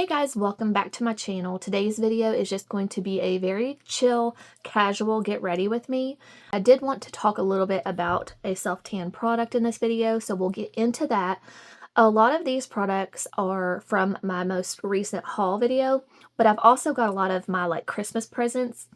Hey guys, welcome back to my channel. Today's video is just going to be a very chill, casual get ready with me. I did want to talk a little bit about a self-tan product in this video, so we'll get into that. A lot of these products are from my most recent haul video, but I've also got a lot of my Christmas presents.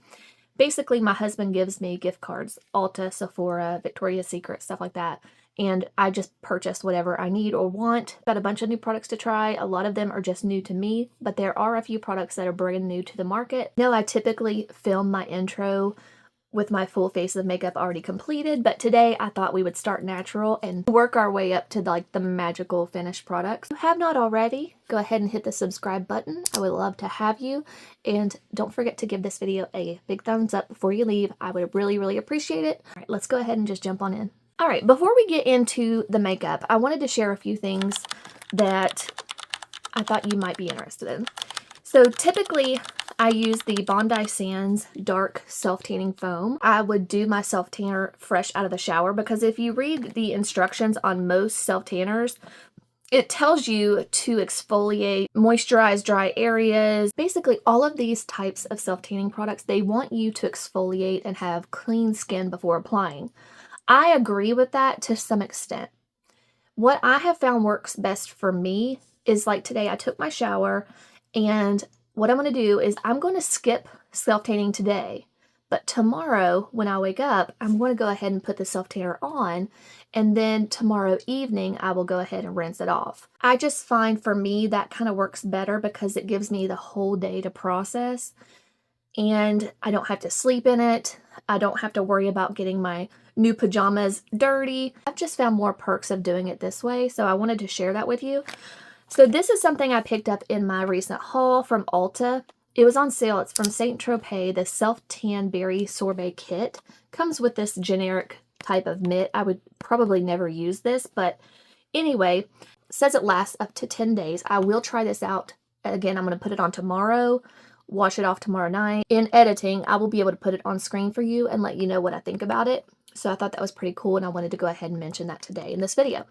Basically, my husband gives me gift cards, Ulta, Sephora, Victoria's Secret, stuff like that. And I just purchase whatever I need or want. Got a bunch of new products to try. A lot of them are just new to me, but there are a few products that are brand new to the market. Now, I typically film my intro with my full face of makeup already completed, but today I thought we would start natural and work our way up to the magical finished products. If you have not already, go ahead and hit the subscribe button. I would love to have you, and don't forget to give this video a big thumbs up before you leave. I would really appreciate it. All right, let's go ahead and just jump on in. All right, before we get into the makeup, I wanted to share a few things that I thought you might be interested in. So typically, I use the Bondi Sands Dark Self-Tanning Foam. I would do my self-tanner fresh out of the shower because if you read the instructions on most self-tanners, it tells you to exfoliate, moisturize dry areas. Basically, all of these types of self-tanning products, they want you to exfoliate and have clean skin before applying. I agree with that to some extent. What I have found works best for me is like today I took my shower, and what I'm going to do is I'm going to skip self-tanning today, but tomorrow when I wake up, I'm going to go ahead and put the self-tanner on, and then tomorrow evening I will go ahead and rinse it off. I just find for me that kind of works better because it gives me the whole day to process, and I don't have to sleep in it. I don't have to worry about getting my new pajamas dirty. I've just found more perks of doing it this way, so I wanted to share that with you. So this is something I picked up in my recent haul from Ulta. It was on sale. It's from Saint Tropez, the Self-Tan Berry Sorbet Kit. Comes with this generic type of mitt. I would probably never use this, but anyway, says it lasts up to 10 days. I will try this out. Again, I'm going to put it on tomorrow, wash it off tomorrow night. In editing, I will be able to put it on screen for you and let you know what I think about it. So I thought that was pretty cool, and I wanted to go ahead and mention that today in this video.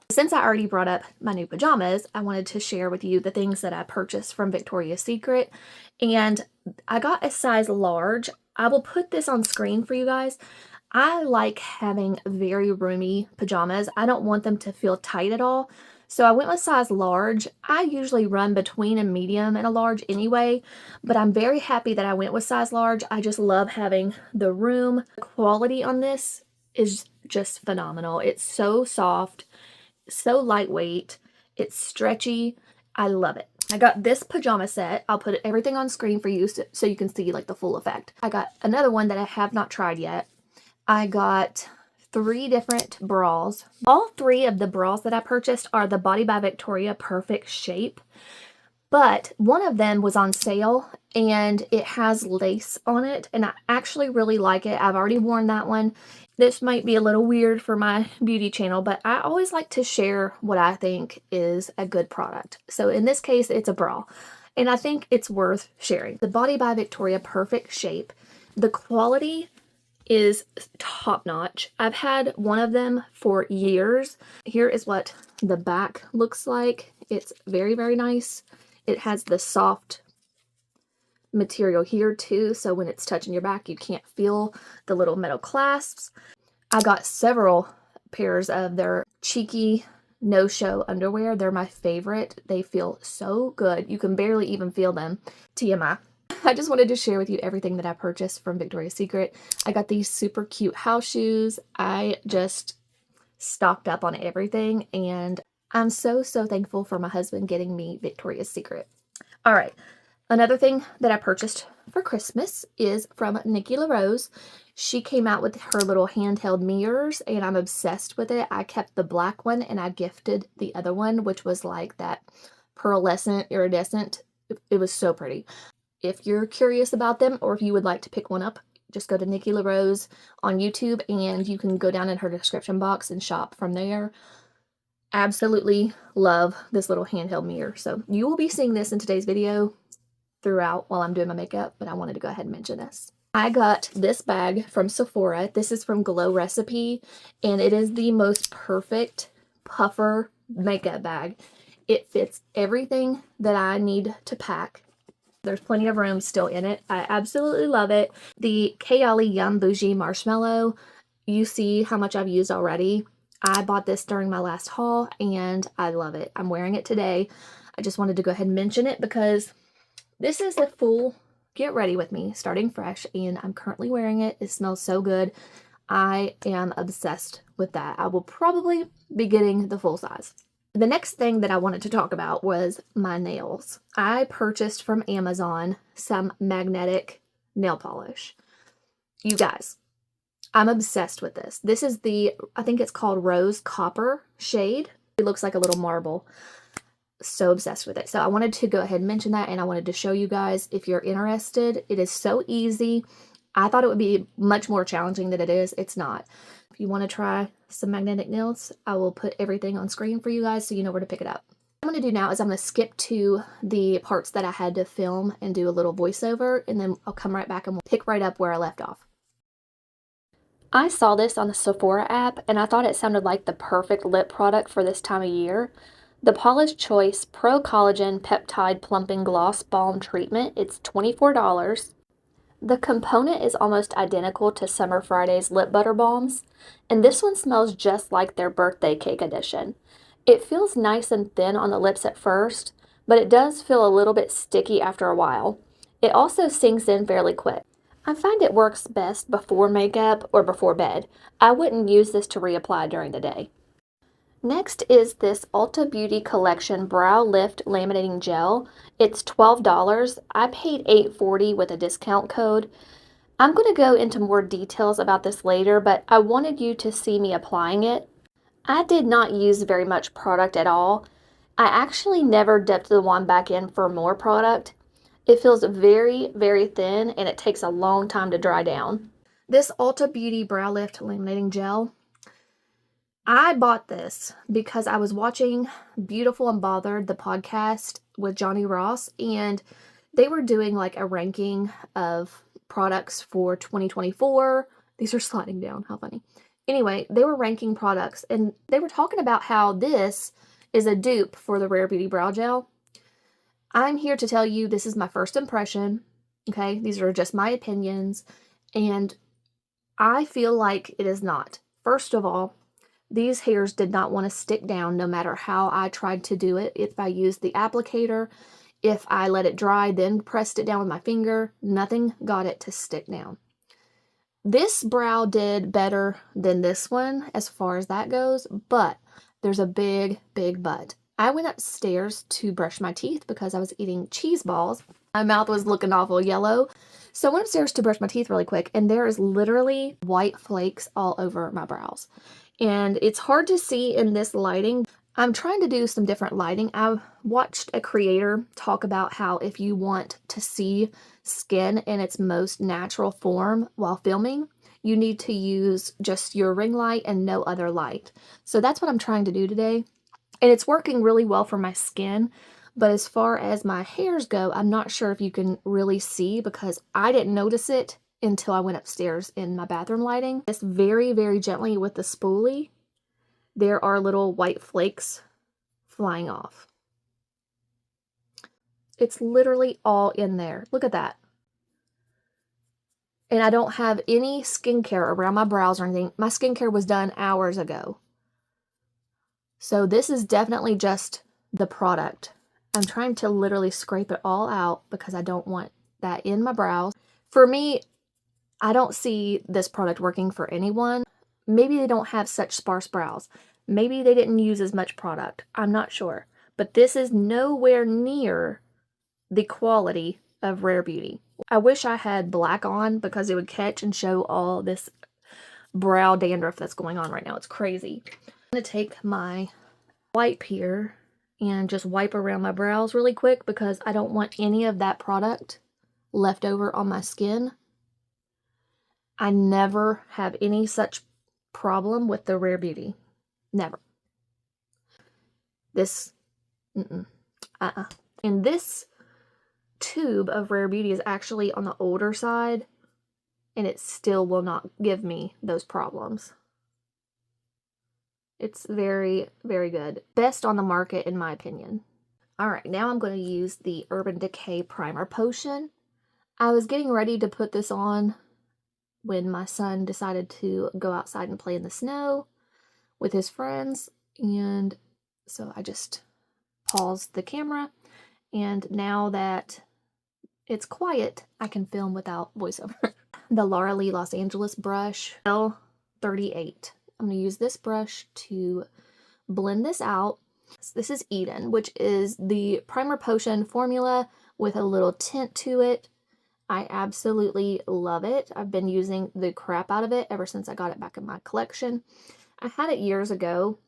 Since I already brought up my new pajamas, I wanted to share with you the things that I purchased from Victoria's Secret, and I got a size large. I will put this on screen for you guys. I like having very roomy pajamas. I don't want them to feel tight at all, so I went with size large. I usually run between a medium and a large anyway, but I'm very happy that I went with size large. I just love having the room. The quality on this is just phenomenal. It's so soft, so lightweight, it's stretchy. I love it. I got this pajama set. I'll put everything on screen for you so you can see the full effect. I got another one that I have not tried yet. I got 3 different bras. All 3 of the bras that I purchased are the Body by Victoria Perfect Shape, but one of them was on sale and it has lace on it, and I actually really like it. I've already worn that one. This might be a little weird for my beauty channel, but I always like to share what I think is a good product. So in this case, it's a bra, and I think it's worth sharing. The Body by Victoria Perfect Shape. The quality is top-notch. I've had one of them for years. Here is what the back looks like. It's very nice. It has the soft material here too, so when it's touching your back, you can't feel the little metal clasps. I got several pairs of their cheeky no-show underwear. They're my favorite. They feel so good. You can barely even feel them. TMI. I just wanted to share with you everything that I purchased from Victoria's Secret. I got these super cute house shoes. I just stocked up on everything, and I'm so thankful for my husband getting me Victoria's Secret. All right, another thing that I purchased for Christmas is from Nikki LaRose. She came out with her little handheld mirrors, and I'm obsessed with it. I kept the black one, and I gifted the other one, which was like that pearlescent, iridescent. It was so pretty. If you're curious about them, or if you would like to pick one up, just go to Nikki LaRose on YouTube, and you can go down in her description box and shop from there. Absolutely love this little handheld mirror. So you will be seeing this in today's video throughout while I'm doing my makeup, but I wanted to go ahead and mention this. I got this bag from Sephora. This is from Glow Recipe, and it is the most perfect puffer makeup bag. It fits everything that I need to pack. There's plenty of room still in it. I absolutely love it. The Kayali Yum Bougie Marshmallow, you see how much I've used already. I bought this during my last haul and I love it. I'm wearing it today. I just wanted to go ahead and mention it because this is a full get ready with me, starting fresh, and I'm currently wearing it. It smells so good. I am obsessed with that. I will probably be getting the full size. The next thing that I wanted to talk about was my nails. I purchased from Amazon some magnetic nail polish. You guys, I'm obsessed with this. This is I think it's called Rose Copper shade. It looks like a little marble. So obsessed with it. So I wanted to go ahead and mention that, and I wanted to show you guys if you're interested. It is so easy. I thought it would be much more challenging than it is. It's not. If you want to try some magnetic nails, I will put everything on screen for you guys so you know where to pick it up. What I'm going to do now is I'm going to skip to the parts that I had to film and do a little voiceover, and then I'll come right back and we'll pick right up where I left off. I saw this on the Sephora app and I thought it sounded like the perfect lip product for this time of year. The Paula's Choice Pro Collagen Peptide Plumping Gloss Balm Treatment, it's $24. The component is almost identical to Summer Friday's lip butter balms, and this one smells just like their birthday cake edition. It feels nice and thin on the lips at first, but it does feel a little bit sticky after a while. It also sinks in fairly quick. I find it works best before makeup or before bed. I wouldn't use this to reapply during the day. Next is this Ulta Beauty Collection Brow Lift Laminating Gel. It's $12. I paid $8.40 with a discount code. I'm going to go into more details about this later, but I wanted you to see me applying it. I did not use very much product at all. I actually never dipped the wand back in for more product. It feels very, very thin and it takes a long time to dry down. This Ulta Beauty Brow Lift Laminating Gel, I bought this because I was watching Beautiful and Bothered, the podcast with Johnny Ross, and they were doing like a ranking of products for 2024. These are sliding down. How funny. Anyway, they were ranking products and they were talking about how this is a dupe for the Rare Beauty Brow Gel. I'm here to tell you this is my first impression. Okay, these are just my opinions, and I feel like it is not. First of all, these hairs did not want to stick down no matter how I tried to do it. If I used the applicator, if I let it dry, then pressed it down with my finger, nothing got it to stick down. This brow did better than this one as far as that goes, but there's a big, big but. I went upstairs to brush my teeth because I was eating cheese balls. My mouth was looking awful yellow. So I went upstairs to brush my teeth really quick, and there is literally white flakes all over my brows. And it's hard to see in this lighting. I'm trying to do some different lighting. I watched a creator talk about how if you want to see skin in its most natural form while filming, you need to use just your ring light and no other light. So that's what I'm trying to do today. And it's working really well for my skin. But as far as my hairs go, I'm not sure if you can really see because I didn't notice it until I went upstairs in my bathroom lighting. Just very, very gently with the spoolie, there are little white flakes flying off. It's literally all in there. Look at that. And I don't have any skincare around my brows or anything. My skincare was done hours ago. So this is definitely just the product. I'm trying to literally scrape it all out because I don't want that in my brows. For me, I don't see this product working for anyone. Maybe they don't have such sparse brows. Maybe they didn't use as much product. I'm not sure. But this is nowhere near the quality of Rare Beauty. I wish I had black on because it would catch and show all this brow dandruff that's going on right now. It's crazy. I'm going to take my wipe here and just wipe around my brows really quick because I don't want any of that product left over on my skin. I never have any such problem with the Rare Beauty. Never. This, And this tube of Rare Beauty is actually on the older side, and it still will not give me those problems. It's very, very good. Best on the market in my opinion. All right, now I'm going to use the Urban Decay Primer Potion. I was getting ready to put this on when my son decided to go outside and play in the snow with his friends, and so I just paused the camera, and now that it's quiet, I can film without voiceover. The Laura Lee Los Angeles brush, L38. I'm going to use this brush to blend this out. This is Eden, which is the Primer Potion formula with a little tint to it. I absolutely love it. I've been using the crap out of it ever since I got it back in my collection. I had it years ago,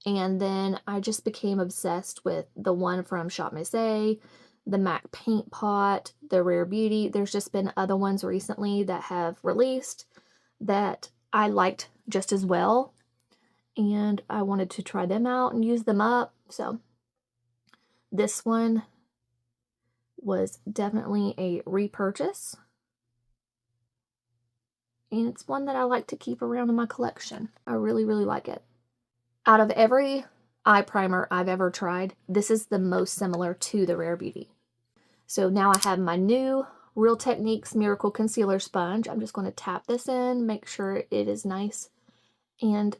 and then I just became obsessed with the one from Shop Miss A, the MAC Paint Pot, the Rare Beauty. There's just been other ones recently that have released that I liked just as well, and I wanted to try them out and use them up. So this one was definitely a repurchase, and it's one that I like to keep around in my collection. I really, really like it. Out of every eye primer I've ever tried, this is the most similar to the Rare Beauty. So now I have my new Real Techniques Miracle Concealer Sponge. I'm just going to tap this in, make sure it is nice and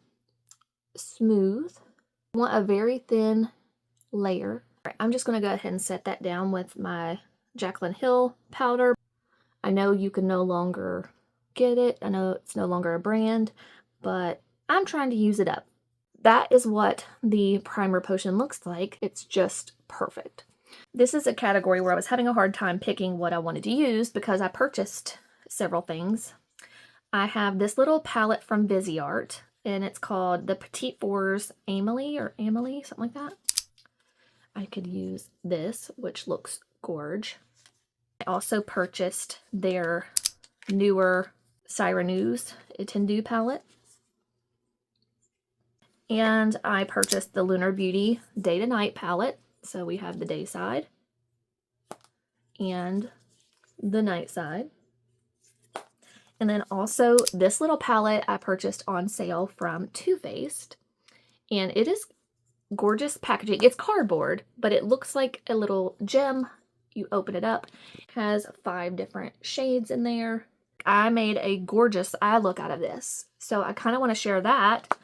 smooth. I want a very thin layer. I'm just going to go ahead and set that down with my Jaclyn Hill powder. I know you can no longer get it. I know it's no longer a brand, but I'm trying to use it up. That is what the primer potion looks like. It's just perfect. This is a category where I was having a hard time picking what I wanted to use because I purchased several things. I have this little palette from Viseart, and it's called the Petite Fours Amelie, something like that. I could use this, which looks gorge. I also purchased their newer Cyreneuse Etendu palette. And I purchased the Lunar Beauty Day to Night palette. So we have the day side and the night side. And then also this little palette I purchased on sale from Too Faced. And it is gorgeous packaging. It's cardboard, but it looks like a little gem. You open it up. It has 5 different shades in there. I made a gorgeous eye look out of this. So I kind of want to share that.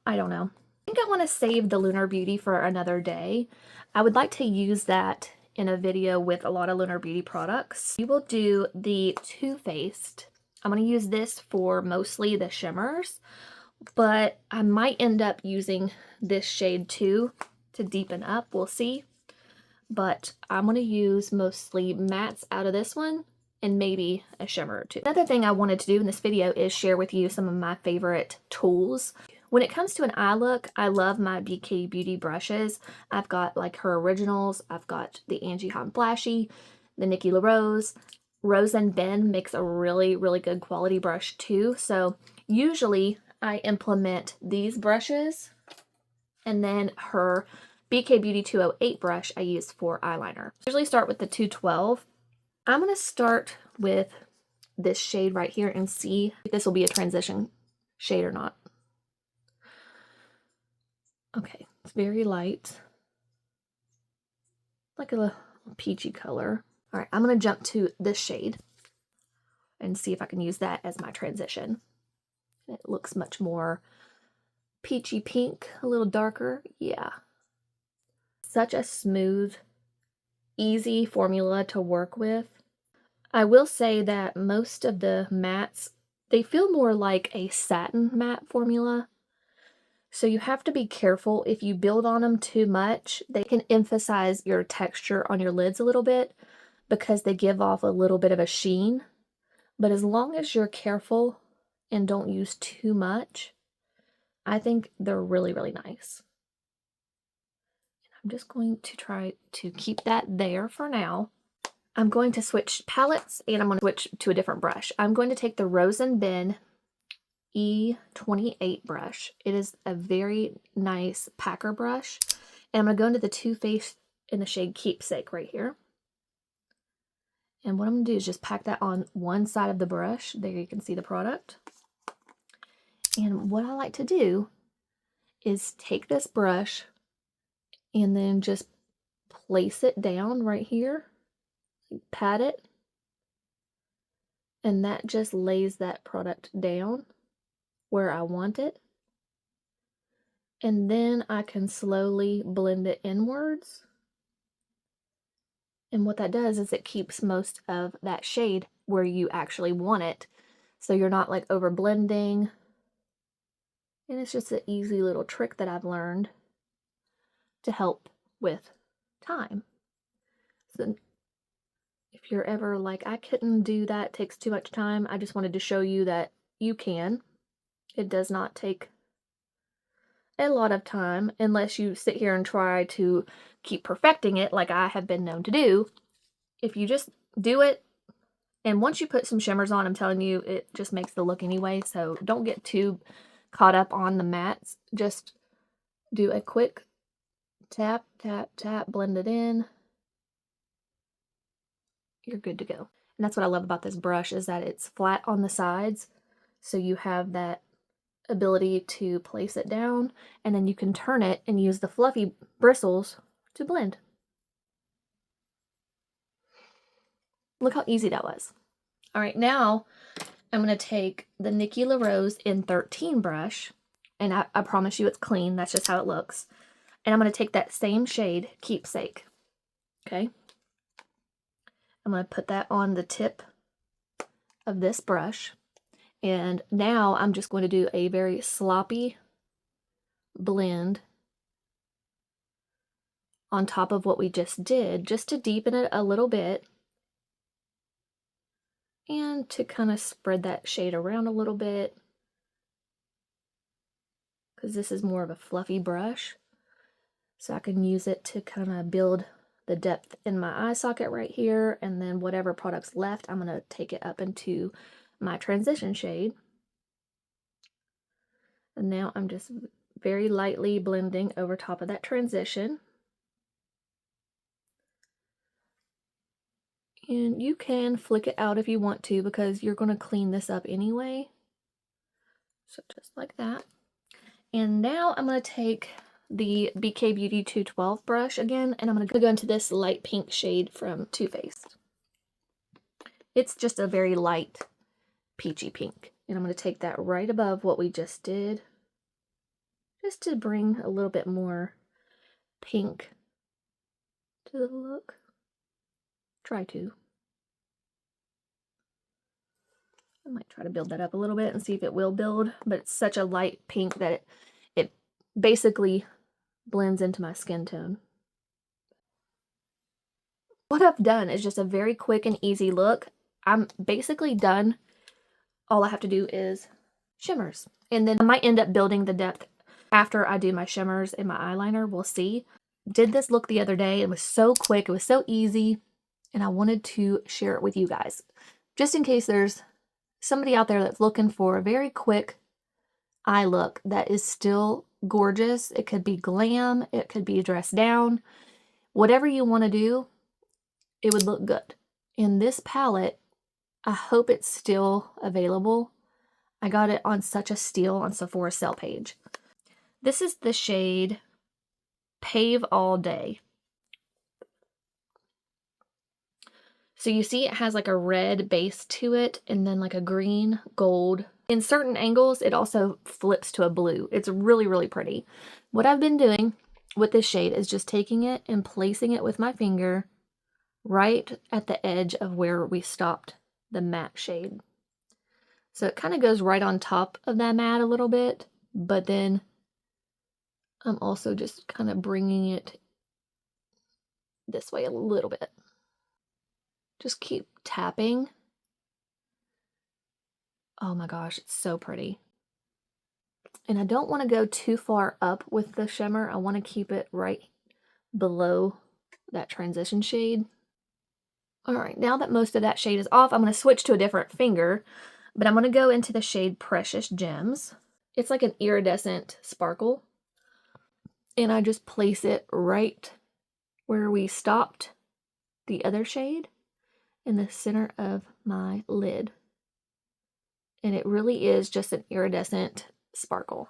I don't know. I think I want to save the Lunar Beauty for another day. I would like to use that in a video with a lot of Lunar Beauty products. We will do the Too Faced. I'm going to use this for mostly the shimmers, but I might end up using this shade too to deepen up. We'll see. But I'm going to use mostly mattes out of this one and maybe a shimmer or two. Another thing I wanted to do in this video is share with you some of my favorite tools. When it comes to an eye look, I love my BK Beauty brushes. I've got like her originals. I've got the Angie Hot and Flashy, the Nikki LaRose. Rose and Ben makes a really, really good quality brush too. So usually I implement these brushes, and then her BK Beauty 208 brush I use for eyeliner. I usually start with the 212. I'm going to start with this shade right here and see if this will be a transition shade or not. Okay, it's very light, like a peachy color. All right, I'm going to jump to this shade and see if I can use that as my transition. It looks much more peachy pink, a little darker. Yeah. Such a smooth, easy formula to work with. I will say that most of the mattes, they feel more like a satin matte formula. So you have to be careful if you build on them too much. They can emphasize your texture on your lids a little bit because they give off a little bit of a sheen. But as long as you're careful and don't use too much, I think they're really, really nice. I'm just going to try to keep that there for now. I'm going to switch palettes and I'm going to switch to a different brush. I'm going to take the Rose and Ben E28 brush. It is a very nice packer brush. And I'm going to go into the Too Faced in the shade Keepsake right here. And what I'm going to do is just pack that on one side of the brush. There you can see the product. And what I like to do is take this brush and then just place it down right here, pat it, and that just lays that product down where I want it. And then I can slowly blend it inwards. And what that does is it keeps most of that shade where you actually want it. So you're not like over blending. And it's just an easy little trick that I've learned to help with time. So if you're ever like, I couldn't do that, it takes too much time, I just wanted to show you that you can. It does not take a lot of time unless you sit here and try to keep perfecting it like I have been known to do. If you just do it, and once you put some shimmers on, I'm telling you, it just makes the look anyway, so don't get too caught up on the mattes. Just do a quick tap, tap, tap, blend it in. You're good to go. And that's what I love about this brush, is that it's flat on the sides, so you have that ability to place it down, and then you can turn it and use the fluffy bristles to blend. Look how easy that was. All right, now I'm going to take the Nikki LaRose in 13 brush, and I promise you it's clean. That's just how it looks. And I'm going to take that same shade, Keepsake. Okay. I'm going to put that on the tip of this brush. And now I'm just going to do a very sloppy blend on top of what we just did, just to deepen it a little bit and to kind of spread that shade around a little bit, because this is more of a fluffy brush, so I can use it to kind of build the depth in my eye socket right here, and then whatever product's left, I'm going to take it up into my transition shade. And now I'm just very lightly blending over top of that transition. And you can flick it out if you want to, because you're going to clean this up anyway. So just like that. And now I'm going to take the BK Beauty 212 brush again, and I'm going to go into this light pink shade from Too Faced. It's just a very light peachy pink. And I'm going to take that right above what we just did, just to bring a little bit more pink to the look. Try to. I might try to build that up a little bit and see if it will build, but it's such a light pink that it basically blends into my skin tone. What I've done is just a very quick and easy look. I'm basically done. All I have to do is shimmers. And then I might end up building the depth after I do my shimmers and my eyeliner. We'll see. Did this look the other day. It was so quick. It was so easy. And I wanted to share it with you guys, just in case there's somebody out there that's looking for a very quick eye look that is still gorgeous. It could be glam, it could be dressed down, whatever you want to do, it would look good. In this palette, I hope it's still available. I got it on such a steal on Sephora's sale page. This is the shade Pave All Day. So you see it has like a red base to it and then like a green, gold. In certain angles, it also flips to a blue. It's really, really pretty. What I've been doing with this shade is just taking it and placing it with my finger right at the edge of where we stopped the matte shade. So it kind of goes right on top of that matte a little bit, but then I'm also just kind of bringing it this way a little bit. Just keep tapping. Oh my gosh, it's so pretty. And I don't want to go too far up with the shimmer. I want to keep it right below that transition shade. All right, now that most of that shade is off, I'm going to switch to a different finger, but I'm going to go into the shade Precious Gems. It's like an iridescent sparkle. And I just place it right where we stopped the other shade, in the center of my lid. And it really is just an iridescent sparkle.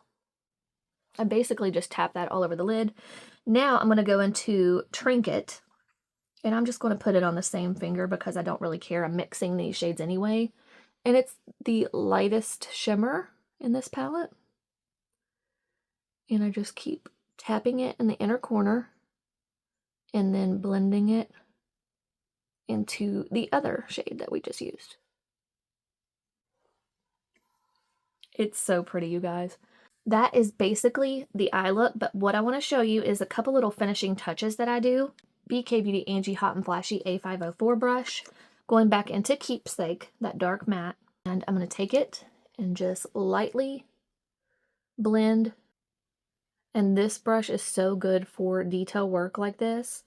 I basically just tap that all over the lid. Now I'm going to go into Trinket, and I'm just going to put it on the same finger because I don't really care. I'm mixing these shades anyway. And it's the lightest shimmer in this palette. And I just keep tapping it in the inner corner and then blending it into the other shade that we just used. It's so pretty, you guys. That is basically the eye look, but what I want to show you is a couple little finishing touches that I do. BK Beauty Angie Hot and Flashy A504 brush, going back into Keepsake, that dark matte, and I'm going to take it and just lightly blend. And this brush is so good for detail work like this.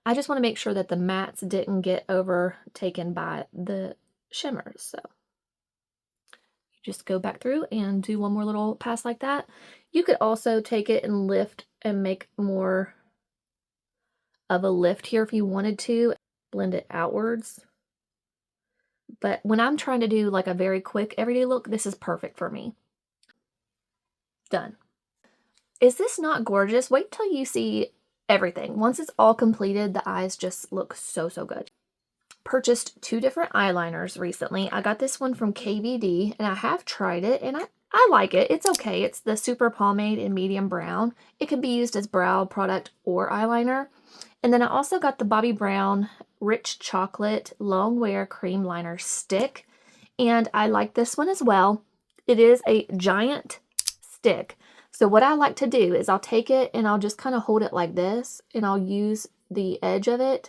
I just want to make sure that the mattes didn't get overtaken by the shimmers, so just go back through and do one more little pass like that. You could also take it and lift and make more of a lift here if you wanted to. Blend it outwards. But when I'm trying to do like a very quick everyday look, this is perfect for me. Done. Is this not gorgeous? Wait till you see everything. Once it's all completed, the eyes just look so, so good. Purchased 2 different eyeliners recently. I got this one from KVD, and I have tried it, and I like it. It's okay. It's the Super Pomade in medium brown. It can be used as brow product or eyeliner. And then I also got the Bobbi Brown Rich Chocolate Long Wear Cream Liner Stick, and I like this one as well. It is a giant stick. So what I like to do is I'll take it and I'll just kind of hold it like this, and I'll use the edge of it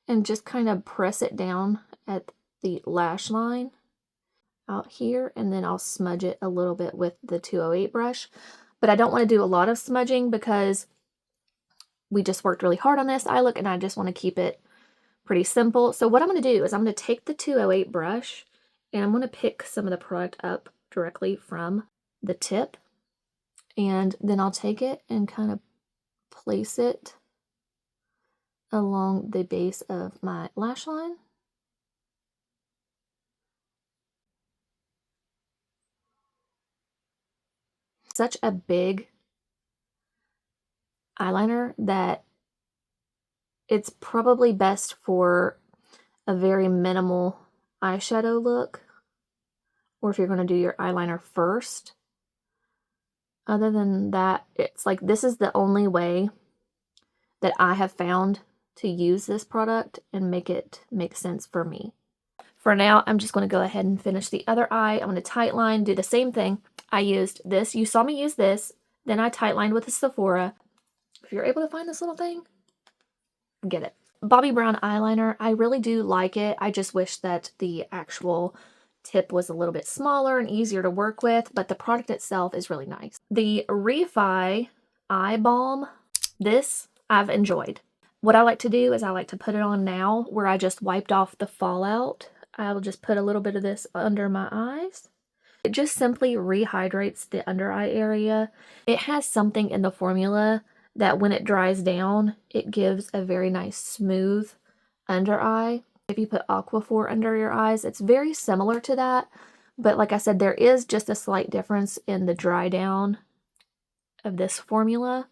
and just kind of press it down at the lash line out here, and then I'll smudge it a little bit with the 208 brush. But I don't want to do a lot of smudging because we just worked really hard on this eye look, and I just want to keep it pretty simple. So what I'm going to do is I'm going to take the 208 brush, and I'm going to pick some of the product up directly from the tip, and then I'll take it and kind of place it along the base of my lash line. Such a big eyeliner that it's probably best for a very minimal eyeshadow look, or if you're going to do your eyeliner first. Other than that, it's like this is the only way that I have found to use this product and make it make sense for me. For now, I'm just going to go ahead and finish the other eye. I'm going to tight line, do the same thing. I used this. You saw me use this. Then I tight lined with the Sephora. If you're able to find this little thing, get it. Bobbi Brown eyeliner. I really do like it. I just wish that the actual tip was a little bit smaller and easier to work with, but the product itself is really nice. The Refi Eye Balm, this I've enjoyed. What I like to do is I like to put it on now where I just wiped off the fallout. I'll just put a little bit of this under my eyes. It just simply rehydrates the under eye area. It has something in the formula that when it dries down, it gives a very nice smooth under eye. If you put Aquaphor under your eyes, it's very similar to that. But like I said, there is just a slight difference in the dry down of this formula.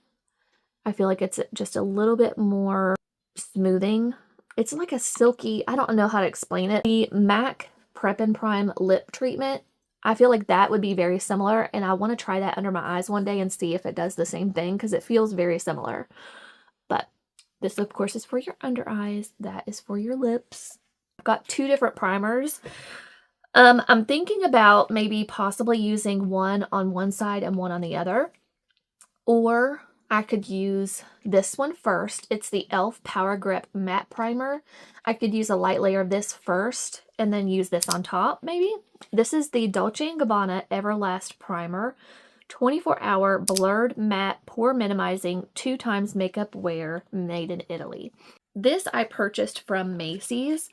I feel like it's just a little bit more smoothing. It's like a silky, I don't know how to explain it. The MAC Prep and Prime Lip Treatment, I feel like that would be very similar, and I want to try that under my eyes one day and see if it does the same thing because it feels very similar. But this, of course, is for your under eyes. That is for your lips. I've got 2 different primers. I'm thinking about maybe possibly using one on one side and one on the other. Or I could use this one first. It's the e.l.f. Power Grip Matte Primer. I could use a light layer of this first and then use this on top, maybe. This is the Dolce & Gabbana Everlast Primer. 24-hour blurred matte pore minimizing 2 times makeup wear made in Italy. This I purchased from Macy's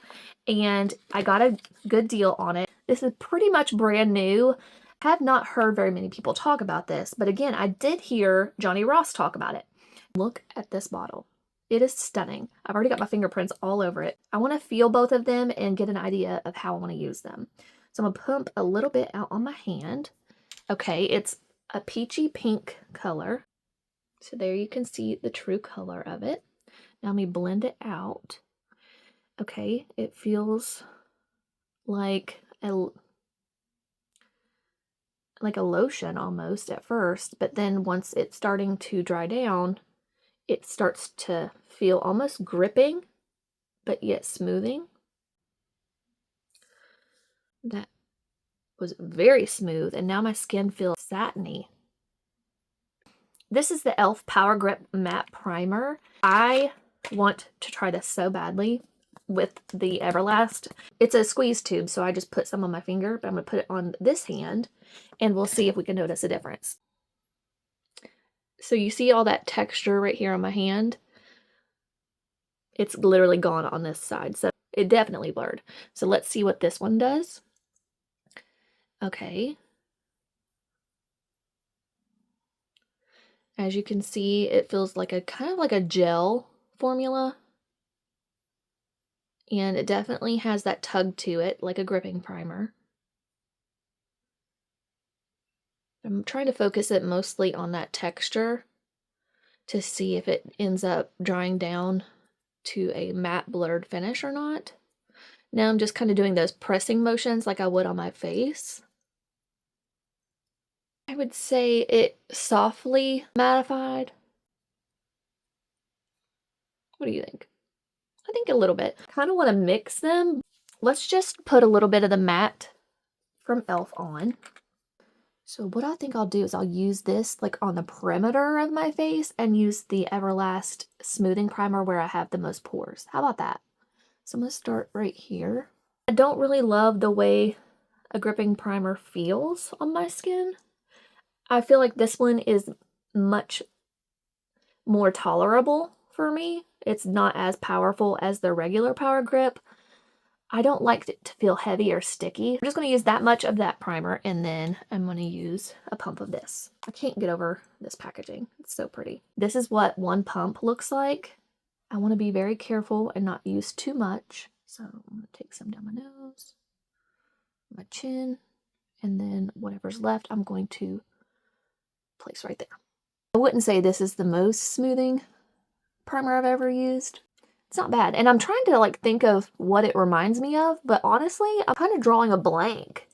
and I got a good deal on it. This is pretty much brand new. I have not heard very many people talk about this, but again, I did hear Johnny Ross talk about it. Look at this bottle. It is stunning. I've already got my fingerprints all over it. I want to feel both of them and get an idea of how I want to use them. So I'm going to pump a little bit out on my hand. Okay, it's a peachy pink color. So there you can see the true color of it. Now let me blend it out. Okay, it feels like a lotion almost at first, but then once it's starting to dry down, it starts to feel almost gripping, but yet smoothing. That was very smooth, and now my skin feels satiny. This is the e.l.f. Power Grip Matte Primer. I want to try this so badly with the Everlast. It's a squeeze tube, so I just put some on my finger, but I'm going to put it on this hand, and we'll see if we can notice a difference. So you see all that texture right here on my hand? It's literally gone on this side, so it definitely blurred. So let's see what this one does. Okay. As you can see, it feels like a kind of like a gel formula. And it definitely has that tug to it, like a gripping primer. I'm trying to focus it mostly on that texture to see if it ends up drying down to a matte blurred finish or not. Now I'm just kind of doing those pressing motions like I would on my face. I would say it softly mattified. What do you think? I think a little bit. Kind of want to mix them. Let's just put a little bit of the matte from e.l.f. on. So what I think I'll do is I'll use this like on the perimeter of my face and use the Everlast smoothing primer where I have the most pores. How about that? So I'm going to start right here. I don't really love the way a gripping primer feels on my skin. I feel like this one is much more tolerable for me. It's not as powerful as the regular Power Grip. I don't like it to feel heavy or sticky. I'm just going to use that much of that primer, and then I'm going to use a pump of this. I can't get over this packaging. It's so pretty. This is what one pump looks like. I want to be very careful and not use too much. So I'm going to take some down my nose, my chin, and then whatever's left, I'm going to place right there. I wouldn't say this is the most smoothing primer I've ever used. It's not bad. And I'm trying to like think of what it reminds me of, but honestly, I'm kind of drawing a blank.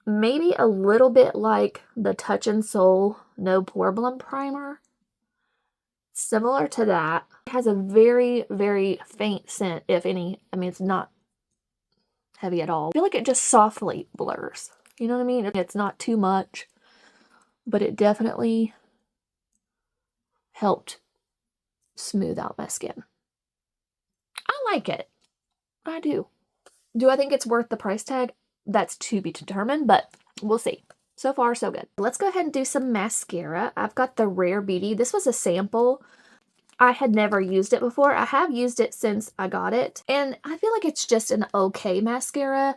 Maybe a little bit like the Touch in Sol No Problem Primer. Similar to that. It has a very, very faint scent, if any. I mean, it's not heavy at all. I feel like it just softly blurs. You know what I mean? It's not too much, but it definitely helped smooth out my skin. I like it. I do. Do I think it's worth the price tag? That's to be determined, but we'll see. So far, so good. Let's go ahead and do some mascara. I've got the Rare Beauty. This was a sample. I had never used it before. I have used it since I got it, and I feel like it's just an okay mascara.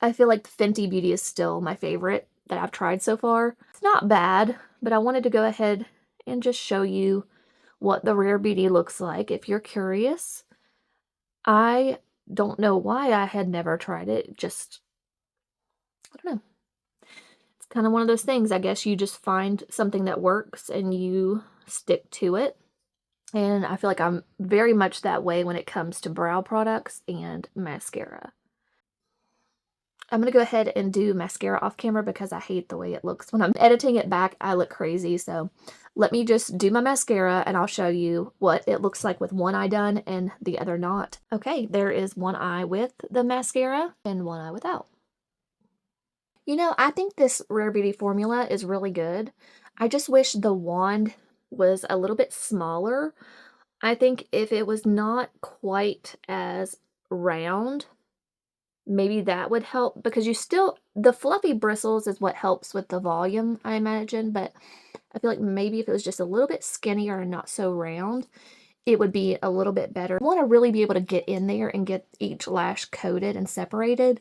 I feel like Fenty Beauty is still my favorite that I've tried so far. It's not bad, but I wanted to go ahead and just show you what the Rare Beauty looks like if you're curious. I don't know why I had never tried it. Just, I don't know. It's kind of one of those things. I guess you just find something that works and you stick to it. And I feel like I'm very much that way when it comes to brow products and mascara. I'm going to go ahead and do mascara off camera because I hate the way it looks. When I'm editing it back, I look crazy. So let me just do my mascara and I'll show you what it looks like with one eye done and the other not. Okay, there is one eye with the mascara and one eye without. You know, I think this Rare Beauty formula is really good. I just wish the wand was a little bit smaller. I think if it was not quite as round, maybe that would help, because the fluffy bristles is what helps with the volume, I imagine, but I feel like maybe if it was just a little bit skinnier and not so round, it would be a little bit better. I want to really be able to get in there and get each lash coated and separated.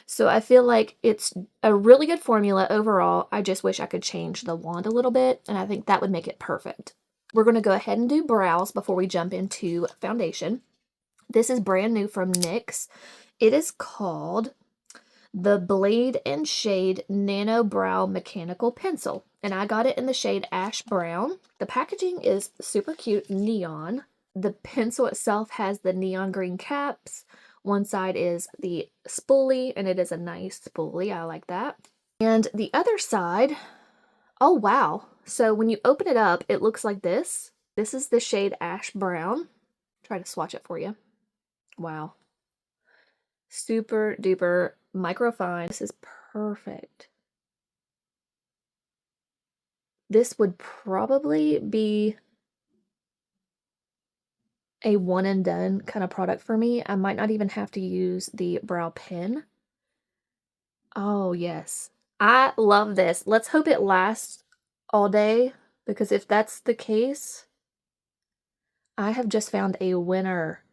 So I feel like it's a really good formula overall. I just wish I could change the wand a little bit, and I think that would make it perfect. We're going to go ahead and do brows before we jump into foundation. This is brand new from NYX. It is called the Blade and Shade Nano Brow Mechanical Pencil. and I got it in the shade Ash Brown. The packaging is super cute, neon. The pencil itself has the neon green caps. One side is the spoolie, and it is a nice spoolie. I like that. And the other side, oh wow. So when you open it up, it looks like this. This is the shade Ash Brown. Try to swatch it for you. Wow. Super duper microfine. This is perfect. This would probably be a one and done kind of product for me. I might not even have to use the brow pen. Oh, yes. I love this. Let's hope it lasts all day, because if that's the case, I have just found a winner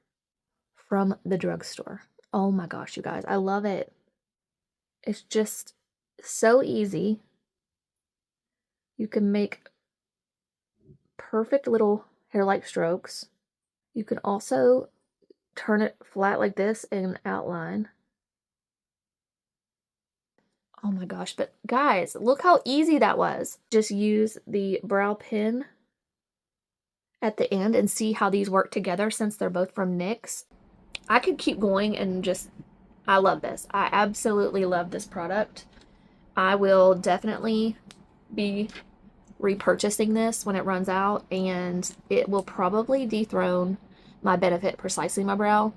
from the drugstore. Oh my gosh, you guys, I love it. It's just so easy. You can make perfect little hair-like strokes. You can also turn it flat like this and outline. Oh my gosh, but guys, look how easy that was. Just use the brow pen at the end and see how these work together since they're both from NYX. I could keep going and just, I love this. I absolutely love this product. I will definitely be repurchasing this when it runs out, and it will probably dethrone my Benefit Precisely My Brow.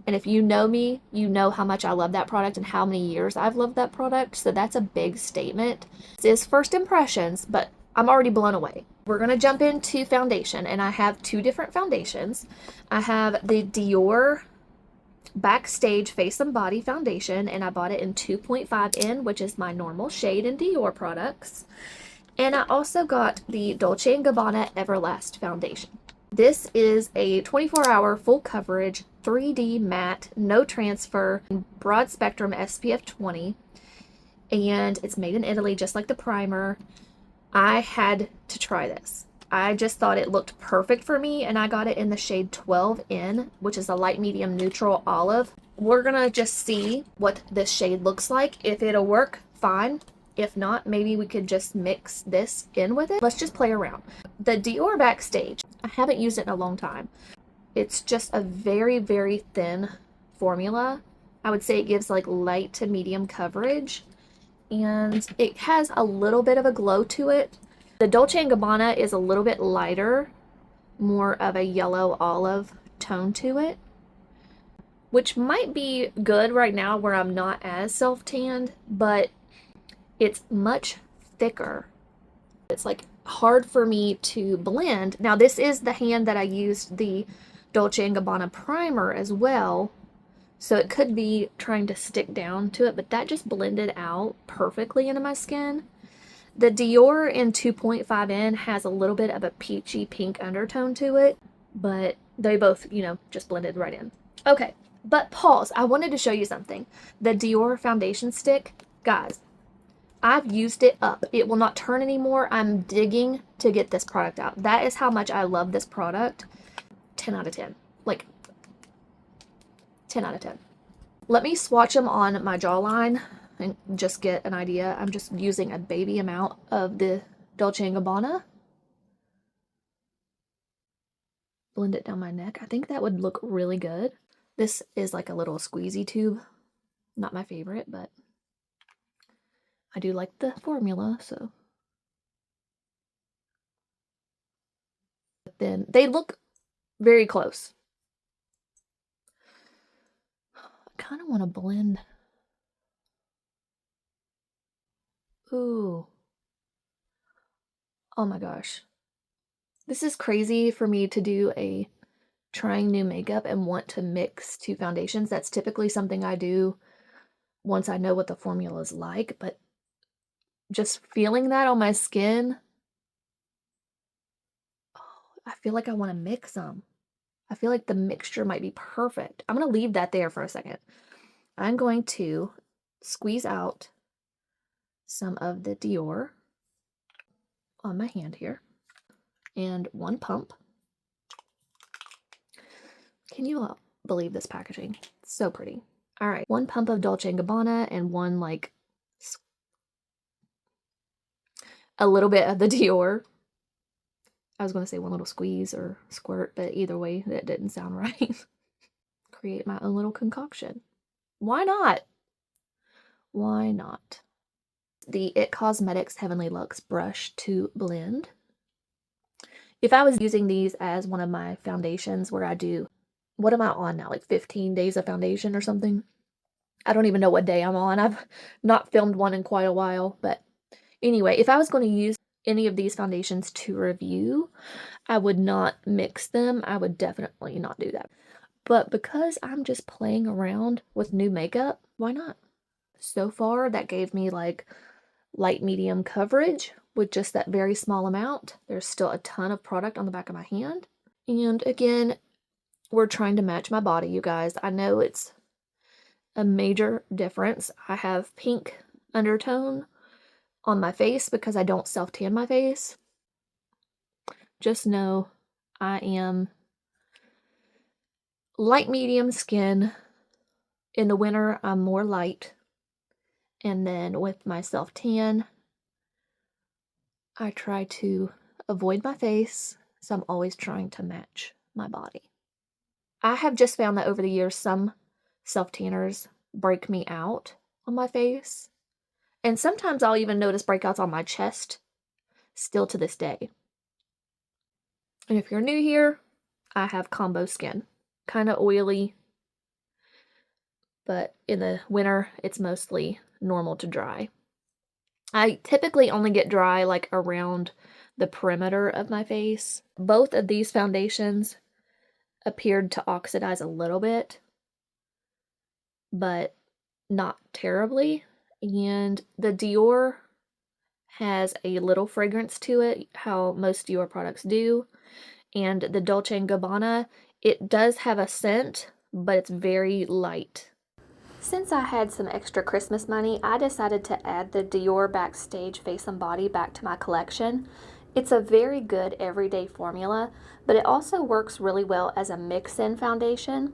And if you know me, you know how much I love that product and how many years I've loved that product. So that's a big statement. This is first impressions, but I'm already blown away. We're going to jump into foundation, and I have two different foundations. I have the Dior Backstage Face and Body Foundation, and I bought it in 2.5N, which is my normal shade in Dior products. And I also got the Dolce & Gabbana Everlast Foundation. This is a 24-hour full coverage 3D matte, no transfer, broad spectrum SPF 20, and it's made in Italy just like the primer. I had to try this. I just thought it looked perfect for me, and I got it in the shade 12N, which is a light medium neutral olive. We're gonna just see what this shade looks like. If it'll work, fine. If not, maybe we could just mix this in with it. Let's just play around. The Dior Backstage, I haven't used it in a long time. It's just a very, very thin formula. I would say it gives like light to medium coverage, and it has a little bit of a glow to it. The Dolce & Gabbana is a little bit lighter, more of a yellow olive tone to it, which might be good right now where I'm not as self-tanned, but it's much thicker. It's like hard for me to blend. Now this is the hand that I used the Dolce & Gabbana primer as well, so it could be trying to stick down to it, but that just blended out perfectly into my skin. The Dior in 2.5N has a little bit of a peachy pink undertone to it, but they both, you know, just blended right in. Okay, but pause. I wanted to show you something. The Dior foundation stick, guys, I've used it up. It will not turn anymore. I'm digging to get this product out. That is how much I love this product. 10 out of 10. Like, 10 out of 10. Let me swatch them on my jawline and just get an idea. I'm just using a baby amount of the Dolce & Gabbana. Blend it down my neck. I think that would look really good. This is like a little squeezy tube. Not my favorite, but I do like the formula, so. But then they look very close. I kind of want to blend. Ooh. Oh my gosh. This is crazy for me to do a trying new makeup and want to mix two foundations. That's typically something I do once I know what the formula is like, but just feeling that on my skin, oh, I feel like I want to mix them. I feel like the mixture might be perfect. I'm going to leave that there for a second. I'm going to squeeze out some of the Dior on my hand here, and one pump. Can you believe this packaging? It's so pretty. All right, one pump of Dolce & Gabbana and one like, a little bit of the Dior. I was going to say one little squeeze or squirt, but either way, that didn't sound right. Create my own little concoction. Why not? Why not? The It Cosmetics Heavenly Luxe brush to blend. If I was using these as one of my foundations where I do, what am I on now? Like 15 days of foundation or something? I don't even know what day I'm on. I've not filmed one in quite a while, but anyway, if I was going to use any of these foundations to review, I would not mix them. I would definitely not do that. But because I'm just playing around with new makeup, why not? So far, that gave me like light medium coverage with just that very small amount. There's still a ton of product on the back of my hand. And again, we're trying to match my body, you guys. I know it's a major difference. I have pink undertone on my face because I don't self-tan my face. Just know I am light medium skin. In the winter, I'm more light. And then with my self-tan, I try to avoid my face, so I'm always trying to match my body. I have just found that over the years, some self-tanners break me out on my face. And sometimes I'll even notice breakouts on my chest, still to this day. And if you're new here, I have combo skin. Kind of oily, but in the winter, it's mostly normal to dry. I typically only get dry like around the perimeter of my face. Both of these foundations appeared to oxidize a little bit, but not terribly. And the Dior has a little fragrance to it, how most Dior products do. And the Dolce & Gabbana, it does have a scent, but it's very light. Since I had some extra Christmas money, I decided to add the Dior Backstage Face and Body back to my collection. It's a very good everyday formula, but it also works really well as a mix-in foundation.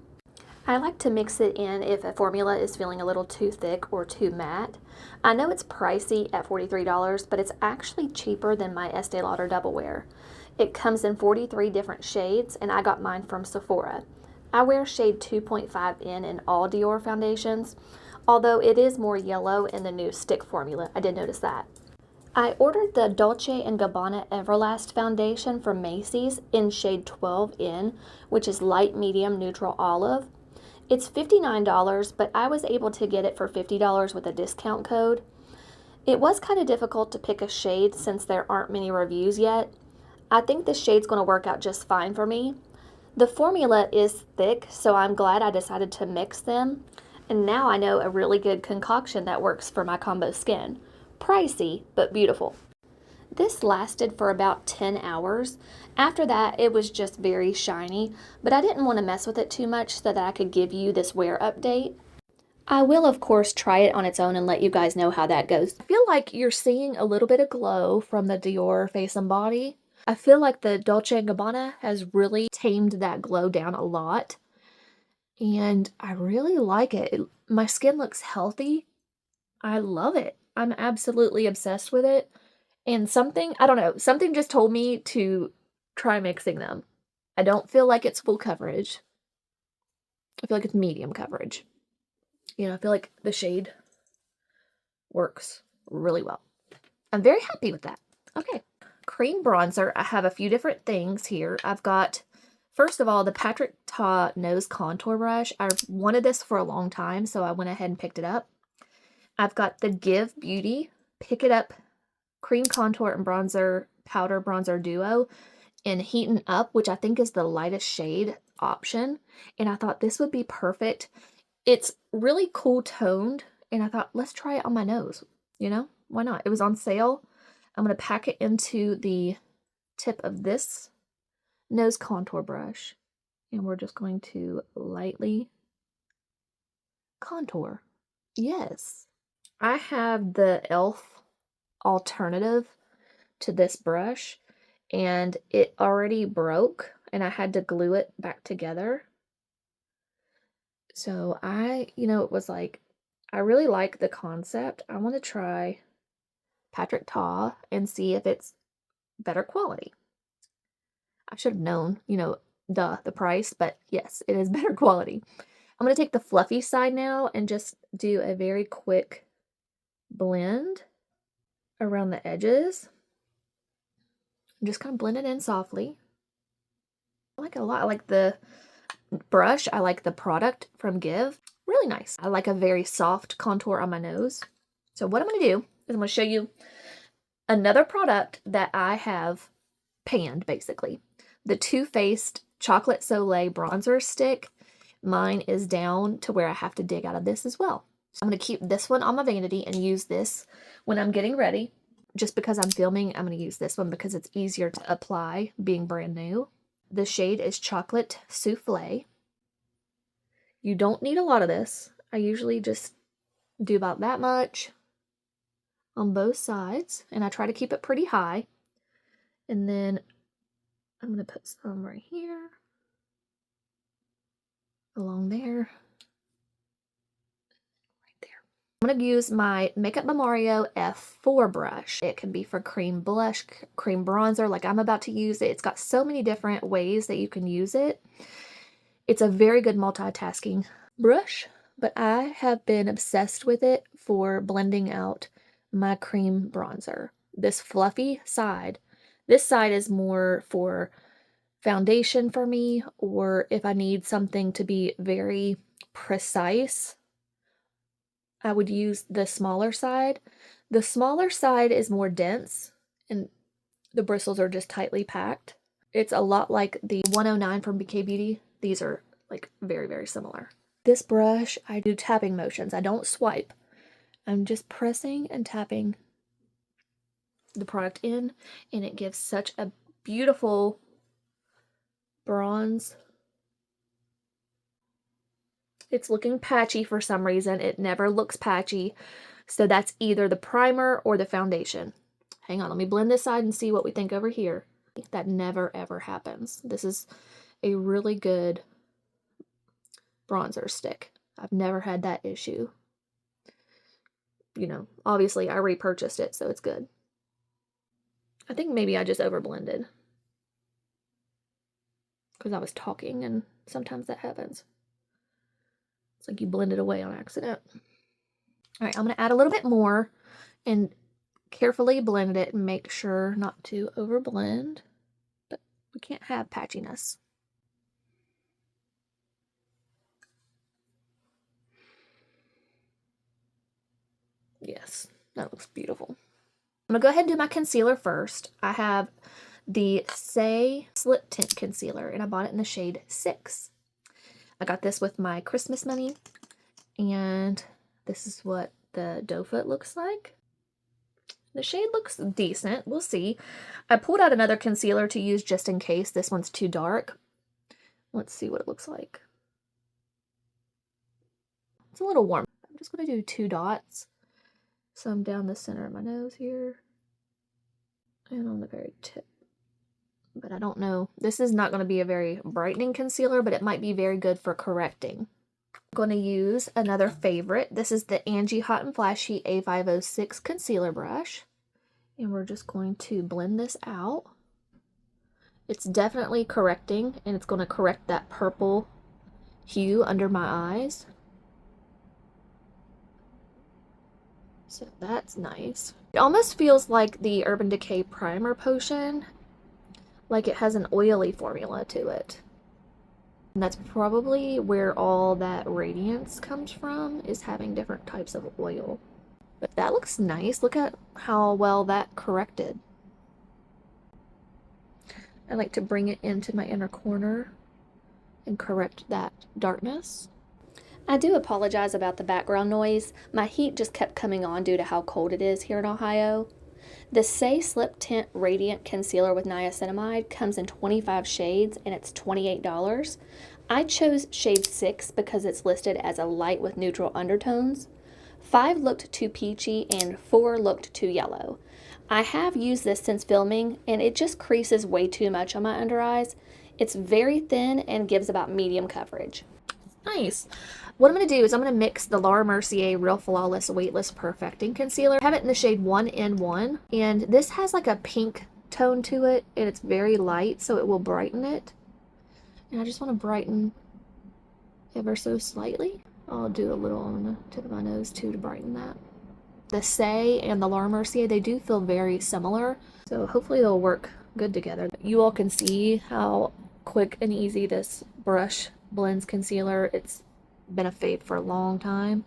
I like to mix it in if a formula is feeling a little too thick or too matte. I know it's pricey at $43, but it's actually cheaper than my Estee Lauder Double Wear. It comes in 43 different shades, and I got mine from Sephora. I wear shade 2.5 in all Dior foundations, although it is more yellow in the new stick formula. I did notice that. I ordered the Dolce & Gabbana Everlast foundation from Macy's in shade 12 in, which is light medium neutral olive. It's $59, but I was able to get it for $50 with a discount code. It was kind of difficult to pick a shade since there aren't many reviews yet. I think this shade's going to work out just fine for me. The formula is thick, so I'm glad I decided to mix them. And now I know a really good concoction that works for my combo skin. Pricey, but beautiful. This lasted for about 10 hours. After that, it was just very shiny, but I didn't want to mess with it too much so that I could give you this wear update. I will, of course, try it on its own and let you guys know how that goes. I feel like you're seeing a little bit of glow from the Dior Face and Body. I feel like the Dolce & Gabbana has really tamed that glow down a lot. And I really like it. My skin looks healthy. I love it. I'm absolutely obsessed with it. And something, I don't know, something just told me to try mixing them. I don't feel like it's full coverage. I feel like it's medium coverage. You know, I feel like the shade works really well. I'm very happy with that. Okay. Cream bronzer. I have a few different things here. I've got, first of all, the Patrick Ta Nose Contour Brush. I've wanted this for a long time, so I went ahead and picked it up. I've got the Give Beauty Pick It Up Cream Contour and Bronzer Powder Bronzer Duo in Heatin' Up, which I think is the lightest shade option. And I thought this would be perfect. It's really cool toned, and I thought, let's try it on my nose. You know, why not? It was on sale. I'm going to pack it into the tip of this nose contour brush, and we're just going to lightly contour. Yes. I have the e.l.f. alternative to this brush, and it already broke, and I had to glue it back together. So it was like, I really like the concept. I want to try Patrick Ta and see if it's better quality. I should have known, you know, the price, but yes, it is better quality. I'm going to take the fluffy side now and just do a very quick blend around the edges. Just kind of blend it in softly. I like it a lot. I like the brush. I like the product from Give. Really nice. I like a very soft contour on my nose. So what I'm going to do is I'm going to show you another product that I have panned, basically. The Too Faced Chocolate Soleil Bronzer Stick. Mine is down to where I have to dig out of this as well. So I'm going to keep this one on my vanity and use this when I'm getting ready. Just because I'm filming, I'm going to use this one because it's easier to apply being brand new. The shade is Chocolate Souffle. You don't need a lot of this. I usually just do about that much on both sides, and I try to keep it pretty high. And then I'm going to put some right here, along there, right there. I'm going to use my Makeup by Mario F4 brush. It can be for cream blush, cream bronzer, like I'm about to use it. It's got so many different ways that you can use it. It's a very good multitasking brush, but I have been obsessed with it for blending out my cream bronzer. This fluffy side, this side is more for foundation for me, or if I need something to be very precise, I would use the smaller side. The smaller side is more dense and the bristles are just tightly packed. It's a lot like the 109 from BK Beauty. These are like very, very similar. This brush, I do tapping motions. I don't swipe. I'm just pressing and tapping the product in, and it gives such a beautiful bronze. It's looking patchy for some reason. It never looks patchy. So that's either the primer or the foundation. Hang on, let me blend this side and see what we think over here. That never ever happens. This is a really good bronzer stick. I've never had that issue. You know, obviously I repurchased it, so it's good. I think maybe I just overblended because I was talking, and sometimes that happens. It's like you blend it away on accident. All right, I'm going to add a little bit more and carefully blend it and make sure not to overblend, but we can't have patchiness. Yes, that looks beautiful. I'm going to go ahead and do my concealer first. I have the Say Slip Tint Concealer, and I bought it in the shade 6. I got this with my Christmas money, and this is what the doe foot looks like. The shade looks decent. We'll see. I pulled out another concealer to use just in case this one's too dark. Let's see what it looks like. It's a little warm. I'm just going to do 2 dots. Some down the center of my nose here, and on the very tip. But I don't know. This is not going to be a very brightening concealer, but it might be very good for correcting. I'm going to use another favorite. This is the Angie Hot and Flashy A506 concealer brush. And we're just going to blend this out. It's definitely correcting, and it's going to correct that purple hue under my eyes. So that's nice. It almost feels like the Urban Decay Primer Potion. Like it has an oily formula to it. And that's probably where all that radiance comes from, is having different types of oil. But that looks nice. Look at how well that corrected. I like to bring it into my inner corner and correct that darkness. I do apologize about the background noise. My heat just kept coming on due to how cold it is here in Ohio. The Say Slip Tint Radiant Concealer with Niacinamide comes in 25 shades, and it's $28. I chose shade 6 because it's listed as a light with neutral undertones. 5 looked too peachy and 4 looked too yellow. I have used this since filming, and it just creases way too much on my under eyes. It's very thin and gives about medium coverage. Nice. What I'm going to do is I'm going to mix the Laura Mercier Real Flawless Weightless Perfecting Concealer. I have it in the shade 1N1, and this has like a pink tone to it, and it's very light, so it will brighten it. And I just want to brighten ever so slightly. I'll do a little on the tip of my nose too to brighten that. The Say and the Laura Mercier, they do feel very similar, so hopefully they'll work good together. You all can see how quick and easy this brush blends concealer. It's been a fave for a long time.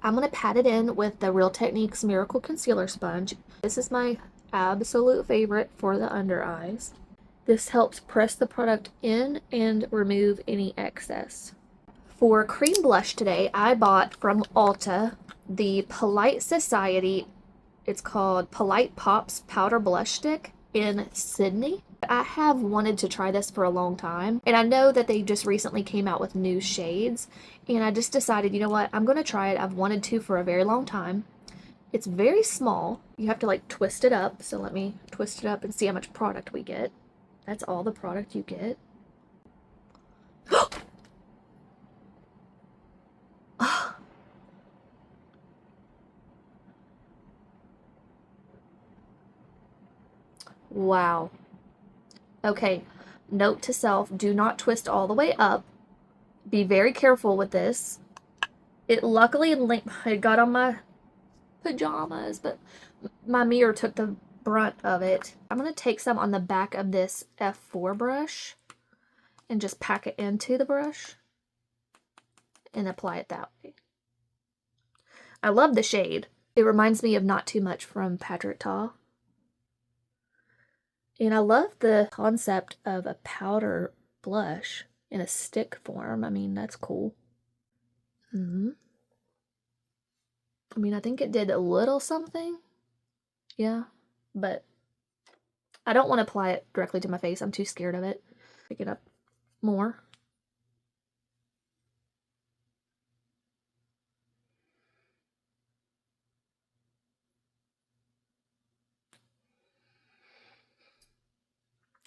I'm going to pat it in with the Real Techniques Miracle Concealer Sponge. This is my absolute favorite for the under eyes. This helps press the product in and remove any excess. For cream blush today, I bought from Ulta the Polite Society, it's called Polite Pops Powder Blush Stick in Sydney. I have wanted to try this for a long time, and I know that they just recently came out with new shades, and I just decided, you know what, I'm going to try it. I've wanted to for a very long time. It's very small. You have to like twist it up, so let me twist it up and see how much product we get. That's all the product you get. Wow. Okay, note to self, do not twist all the way up. Be very careful with this. It luckily it got on my pajamas, but my mirror took the brunt of it. I'm going to take some on the back of this F4 brush and just pack it into the brush and apply it that way. I love the shade. It reminds me of Not Too Much from Patrick Ta. And I love the concept of a powder blush in a stick form. I mean, that's cool. I mean, I think it did a little something. Yeah, but I don't want to apply it directly to my face. I'm too scared of it. Pick it up more.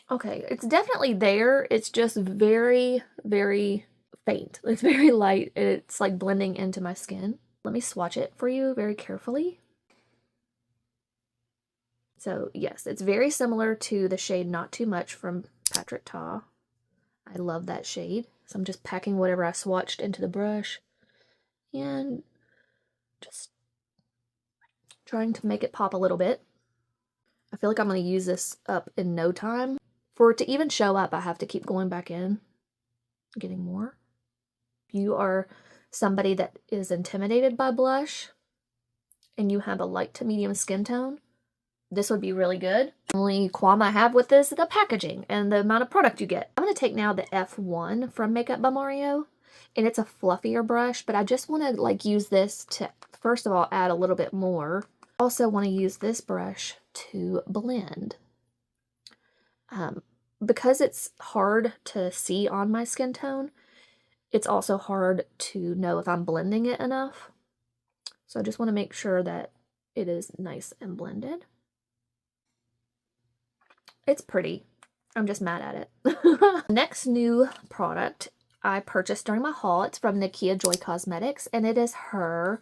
Okay, it's definitely there. It's just very, very faint. It's very light. It's like blending into my skin. Let me swatch it for you very carefully. So yes, it's very similar to the shade Not Too Much from Patrick Ta. I love that shade. So I'm just packing whatever I swatched into the brush and just trying to make it pop a little bit. I feel like I'm going to use this up in no time. For it to even show up, I have to keep going back in, getting more. If you are somebody that is intimidated by blush and you have a light to medium skin tone, this would be really good. The only qualm I have with this is the packaging and the amount of product you get. I'm going to take now the F1 from Makeup by Mario, and it's a fluffier brush, but I just want to like use this to, first of all, add a little bit more. Also want to use this brush to blend. Because it's hard to see on my skin tone, it's also hard to know if I'm blending it enough. So I just want to make sure that it is nice and blended. It's pretty. I'm just mad at it. Next new product I purchased during my haul. It's from Nakia Joy Cosmetics, and it is her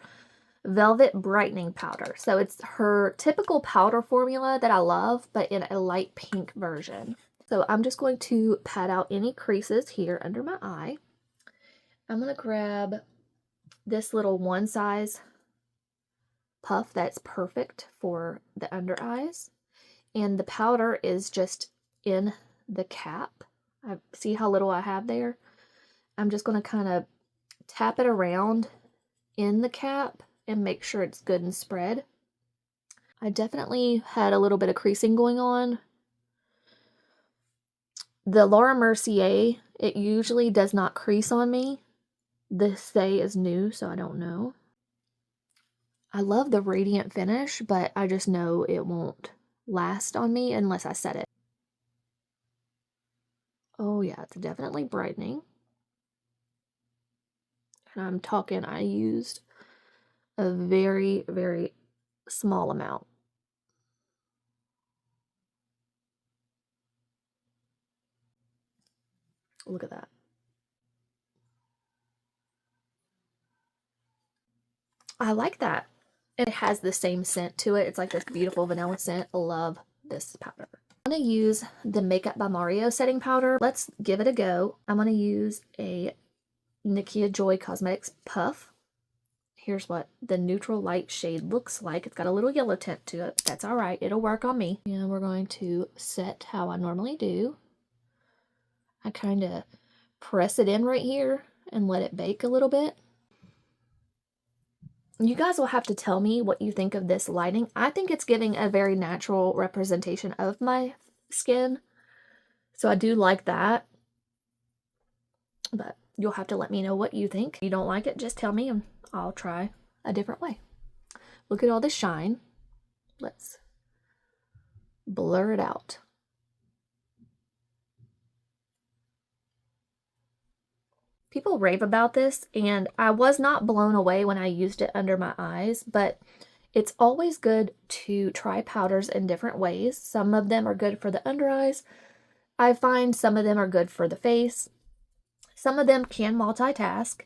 Velvet Brightening Powder. So it's her typical powder formula that I love, but in a light pink version. So I'm just going to pat out any creases here under my eye. I'm going to grab this little one size puff that's perfect for the under eyes. And the powder is just in the cap. See how little I have there? I'm just going to kind of tap it around in the cap and make sure it's good and spread. I definitely had a little bit of creasing going on. The Laura Mercier, it usually does not crease on me. This Say is new, so I don't know. I love the radiant finish, but I just know it won't last on me unless I set it. Oh yeah, it's definitely brightening. And I'm talking, I used a very, very small amount. Look at that. I like that. It has the same scent to it. It's like this beautiful vanilla scent. I love this powder. I'm going to use the Makeup by Mario setting powder. Let's give it a go. I'm going to use a Nikia Joy Cosmetics Puff. Here's what the neutral light shade looks like. It's got a little yellow tint to it. That's all right. It'll work on me. And we're going to set how I normally do. I kind of press it in right here and let it bake a little bit. You guys will have to tell me what you think of this lighting. I think it's giving a very natural representation of my skin. So I do like that. But you'll have to let me know what you think. If you don't like it, just tell me and I'll try a different way. Look at all the shine. Let's blur it out. People rave about this, and I was not blown away when I used it under my eyes, but it's always good to try powders in different ways. Some of them are good for the under eyes. I find some of them are good for the face. Some of them can multitask.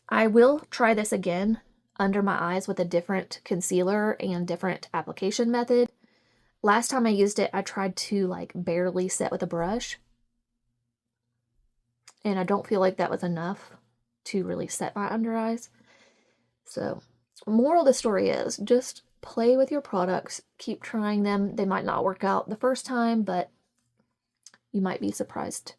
I will try this again under my eyes with a different concealer and different application method. Last time I used it, I tried to like barely set with a brush. And I don't feel like that was enough to really set my under eyes. So, moral of the story is just play with your products. Keep trying them. They might not work out the first time, but you might be surprised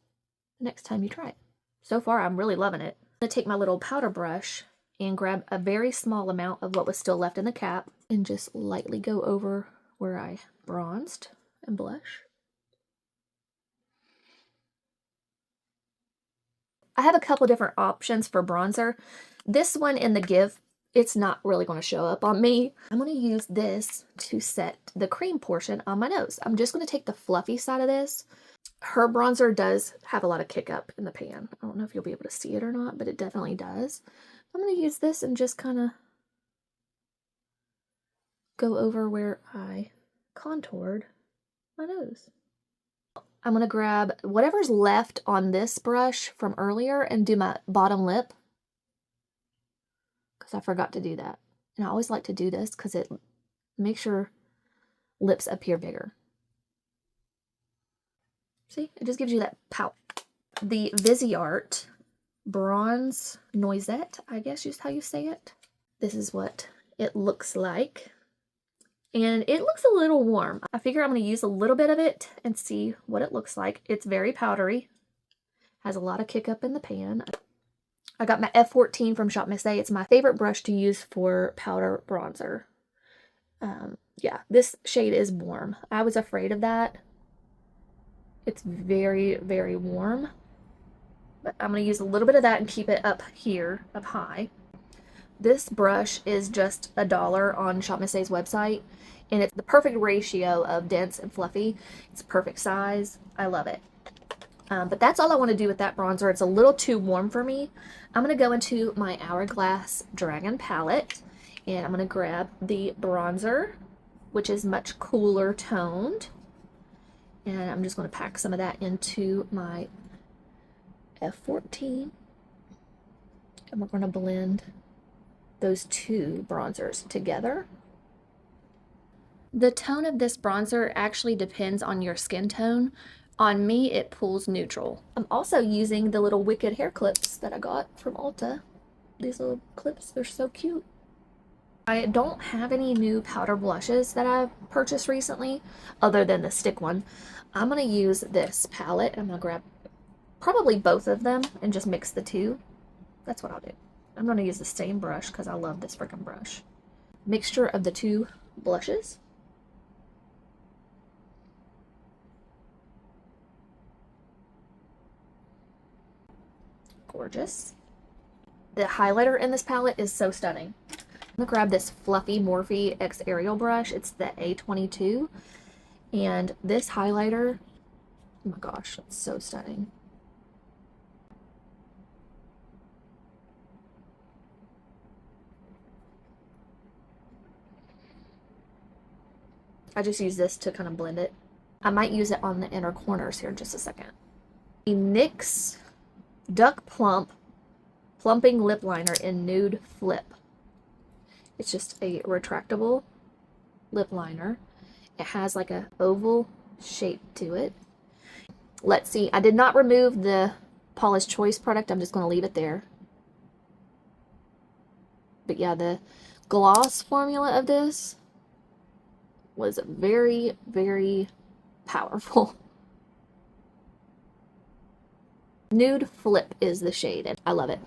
the next time you try it. So far, I'm really loving it. I'm going to take my little powder brush and grab a very small amount of what was still left in the cap and just lightly go over where I bronzed and blush. I have a couple different options for bronzer. This one in the Give, it's not really going to show up on me. I'm going to use this to set the cream portion on my nose. I'm just going to take the fluffy side of this. Her bronzer does have a lot of kick up in the pan. I don't know if you'll be able to see it or not, but it definitely does. I'm going to use this and just kind of go over where I contoured my nose. I'm going to grab whatever's left on this brush from earlier and do my bottom lip, because I forgot to do that. And I always like to do this because it makes your lips appear bigger. See, it just gives you that pout. The Viseart Bronze Noisette, I guess is how you say it. This is what it looks like. And it looks a little warm. I figure I'm going to use a little bit of it and see what it looks like. It's very powdery. Has a lot of kick up in the pan. I got my F14 from Shop Miss A. It's my favorite brush to use for powder bronzer. Yeah, this shade is warm. I was afraid of that. It's very, very warm. But I'm going to use a little bit of that and keep it up here, up high. This brush is just $1 on Shop Miss A's website, and it's the perfect ratio of dense and fluffy. It's a perfect size. I love it. But that's all I want to do with that bronzer. It's a little too warm for me. I'm going to go into my Hourglass Dragon palette, and I'm going to grab the bronzer, which is much cooler toned. And I'm just going to pack some of that into my F14. And we're going to blend those two bronzers together. The tone of this bronzer actually depends on your skin tone. On me, it pulls neutral. I'm also using the little Wicked hair clips that I got from Ulta. These little clips, they're so cute. I don't have any new powder blushes that I've purchased recently, other than the stick one. I'm going to use this palette. I'm going to grab probably both of them and just mix the two. That's what I'll do. I'm going to use the same brush because I love this freaking brush. Mixture of the two blushes. Gorgeous. The highlighter in this palette is so stunning. I'm going to grab this fluffy Morphe X Aerial brush. It's the A22. And this highlighter, oh my gosh, it's so stunning. I just use this to kind of blend it. I might use it on the inner corners here in just a second. The NYX Duck Plump Plumping Lip Liner in Nude Flip. It's just a retractable lip liner. It has like a oval shape to it. Let's see. I did not remove the Paula's Choice product. I'm just going to leave it there. But yeah, the gloss formula of this was very, very powerful. Nude Flip is the shade, and I love it.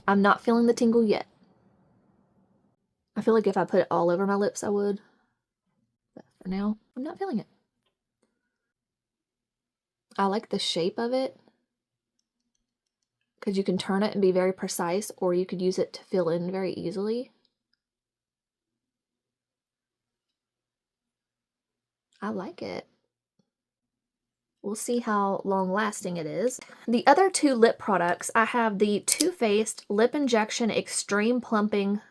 I'm not feeling the tingle yet. I feel like if I put it all over my lips, I would. But for now, I'm not feeling it. I like the shape of it, because you can turn it and be very precise, or you could use it to fill in very easily. I like it. We'll see how long lasting it is. The other two lip products, I have the Too Faced Lip Injection Extreme Plumping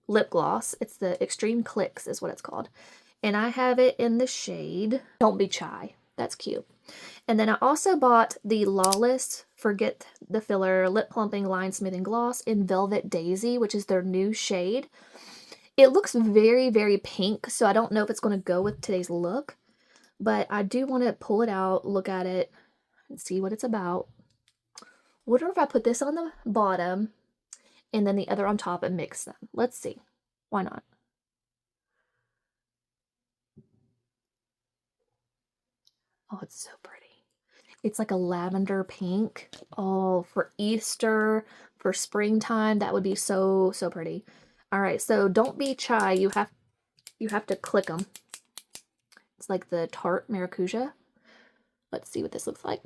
Lip Gloss. It's the Extreme Clicks is what it's called. And I have it in the shade Don't Be Shy. That's cute. And then I also bought the Lawless Forget the Filler Lip Plumping Line Smoothing Gloss in Velvet Daisy, which is their new shade. It looks very, very pink, so I don't know if it's going to go with today's look. But I do want to pull it out, look at it, and see what it's about. Wonder if I put this on the bottom and then the other on top and mix them. Let's see. Why not? Oh, it's so pretty. It's like a lavender pink. Oh, for Easter, for springtime, that would be so, so pretty. All right, so Don't Be Shy. You have to click them. It's like the Tarte Maracuja. Let's see what this looks like.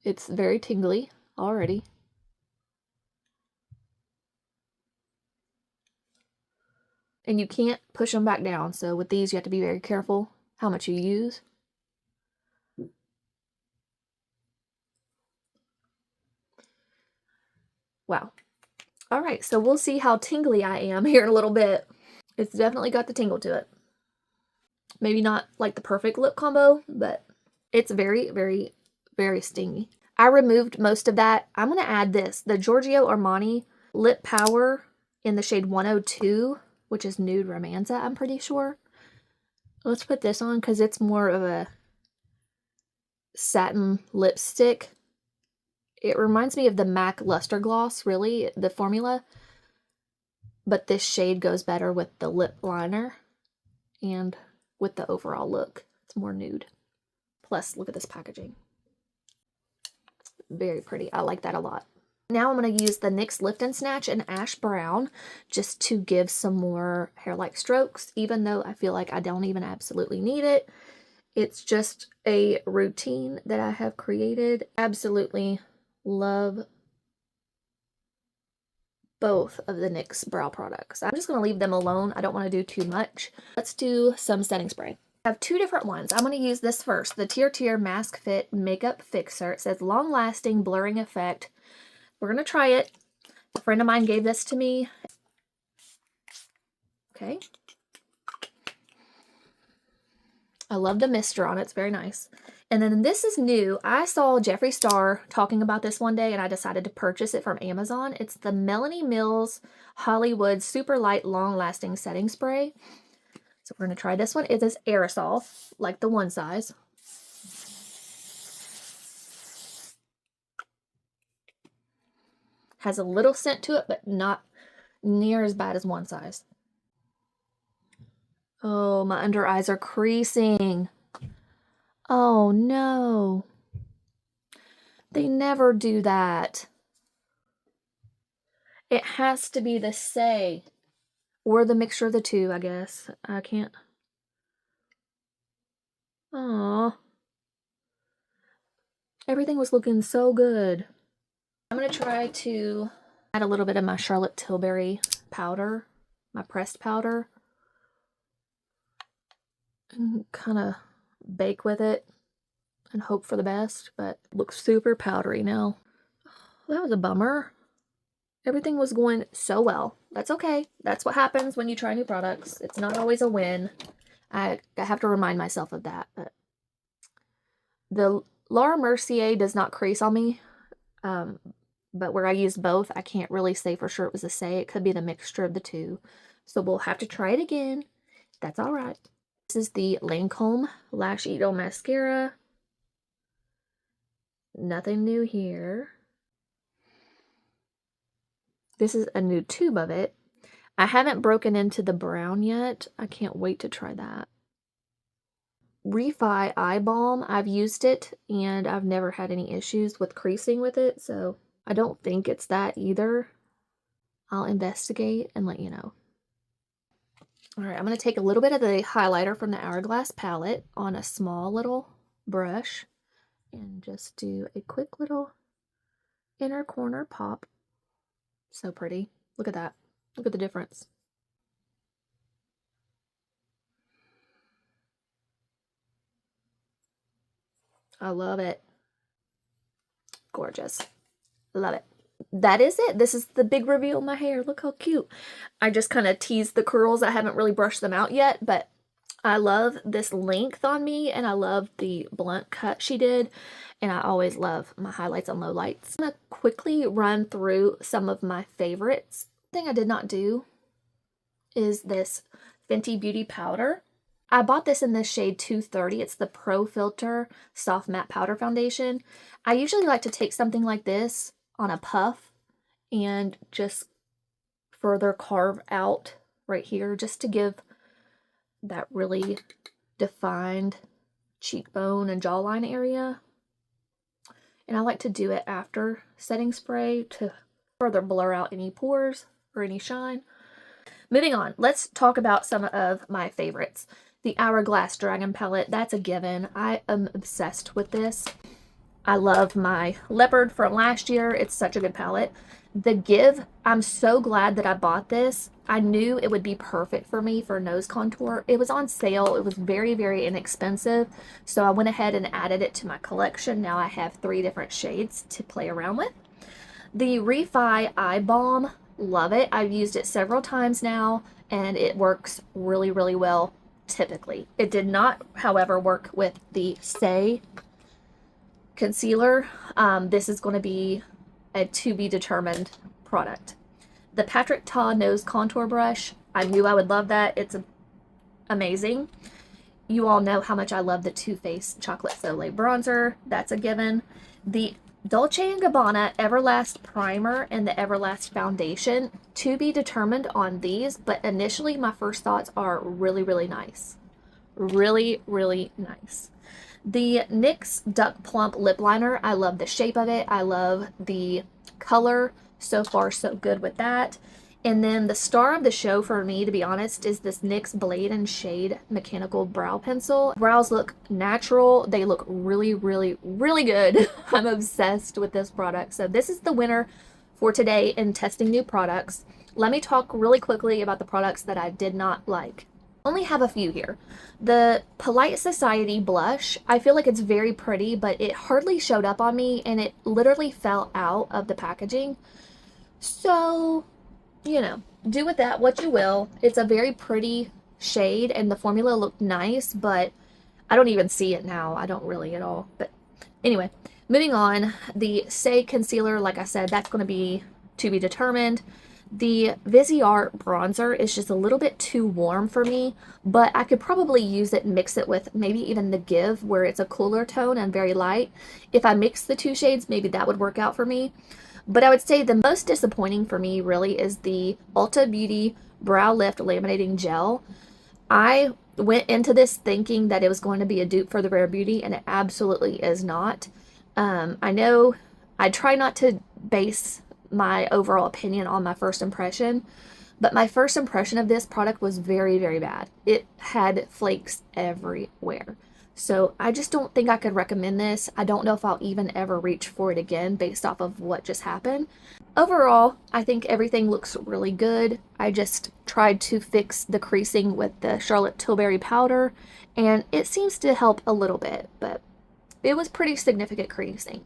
It's very tingly already. And you can't push them back down. So with these, you have to be very careful how much you use. Wow. All right, so we'll see how tingly I am here in a little bit. It's definitely got the tingle to it. Maybe not like the perfect lip combo, but it's very, very, very stingy. I removed most of that. I'm going to add this, the Giorgio Armani Lip Power in the shade 102, which is Nude Romanza, I'm pretty sure. Let's put this on because it's more of a satin lipstick. It reminds me of the MAC Luster Gloss, really, the formula. But this shade goes better with the lip liner and with the overall look. It's more nude. Plus, look at this packaging. Very pretty. I like that a lot. Now I'm going to use the NYX Lift and Snatch in Ash Brown just to give some more hair-like strokes, even though I feel like I don't even absolutely need it. It's just a routine that I have created. Absolutely love both of the NYX brow products. I'm just going to leave them alone. I don't want to do too much. Let's do some setting spray. I have two different ones. I'm going to use this first, the Tier Mask Fit Makeup Fixer. It says long lasting blurring effect. We're going to try it. A friend of mine gave this to me. Okay. I love the mister on it. It's very nice. And then this is new. I saw Jeffree Star talking about this one day and I decided to purchase it from Amazon. It's the Melanie Mills Hollywood Super Light Long Lasting Setting Spray. So we're going to try this one. It is aerosol, like the one size. Has a little scent to it, but not near as bad as one size. Oh, my under eyes are creasing. Oh no. They never do that. It has to be the Say. Or the mixture of the two, I guess. I can't. Aww. Everything was looking so good. I'm going to try to add a little bit of my Charlotte Tilbury powder, my pressed powder, and kind of bake with it and hope for the best, but it looks super powdery now. That was a bummer. Everything was going so well. That's okay. That's what happens when you try new products. It's not always a win. I have to remind myself of that, but The Laura Mercier does not crease on me, but where I used both, I can't really say for sure it was the same. It could be the mixture of the two. So we'll have to try it again. That's all right. This is the Lancome Lash Eagle Mascara. Nothing new here. This is a new tube of it. I haven't broken into the brown yet. I can't wait to try that. Refi Eye Balm. I've used it and I've never had any issues with creasing with it, so I don't think it's that either. I'll investigate and let you know. All right, I'm going to take a little bit of the highlighter from the Hourglass palette on a small little brush and just do a quick little inner corner pop. So pretty. Look at that. Look at the difference. I love it. Gorgeous. Love it. That is it. This is the big reveal of my hair. Look how cute. I just kind of teased the curls. I haven't really brushed them out yet, but I love this length on me, and I love the blunt cut she did, and I always love my highlights and lowlights. I'm going to quickly run through some of my favorites. Thing I did not do is this Fenty Beauty powder. I bought this in this shade 230. It's the Pro Filter Soft Matte Powder Foundation. I usually like to take something like this on a puff and just further carve out right here just to give that really defined cheekbone and jawline area. And I like to do it after setting spray to further blur out any pores or any shine. Moving on, let's talk about some of my favorites. The Hourglass Dragon palette, that's a given. I am obsessed with this. I love my Leopard from last year. It's such a good palette. The Give, I'm so glad that I bought this. I knew it would be perfect for me for nose contour. It was on sale. It was very, very inexpensive. So I went ahead and added it to my collection. Now I have 3 different shades to play around with. The Refi Eye Balm, love it. I've used it several times now, and it works really, really well typically. It did not, however, work with the Say concealer. This is going to be a to be determined product. The Patrick Ta Nose Contour Brush, I knew I would love that. It's amazing. You all know how much I love the Too Faced Chocolate Soleil Bronzer. That's a given. The Dolce & Gabbana Everlast Primer and the Everlast Foundation, to be determined on these, but initially my first thoughts are really, really nice. Really, really nice. The NYX Duck Plump Lip Liner, I love the shape of it. I love the color. So far, so good with that. And then the star of the show for me, to be honest, is this NYX Blade and Shade Mechanical Brow Pencil. Brows look natural. They look really, really, really good. I'm obsessed with this product. So this is the winner for today in testing new products. Let me talk really quickly about the products that I did not like. Only have a few here. The Polite Society blush, I feel like it's very pretty, but it hardly showed up on me and it literally fell out of the packaging. So, you know, do with that what you will. It's a very pretty shade and the formula looked nice, but I don't even see it now. I don't really at all. But anyway, moving on. The Say concealer, like I said, that's going to be to be determined. The Viseart bronzer is just a little bit too warm for me, but I could probably use it and mix it with maybe even the Give, where it's a cooler tone and very light. If I mix the 2 shades, maybe that would work out for me. But I would say the most disappointing for me really is the Ulta Beauty Brow Lift Laminating Gel. I went into this thinking that it was going to be a dupe for the Rare Beauty, and it absolutely is not. I know I try not to base my overall opinion on my first impression, but my first impression of this product was very, very bad. It had flakes everywhere. So I just don't think I could recommend this. I don't know if I'll even ever reach for it again based off of what just happened. Overall, I think everything looks really good. I just tried to fix the creasing with the Charlotte Tilbury powder, and it seems to help a little bit, but it was pretty significant creasing.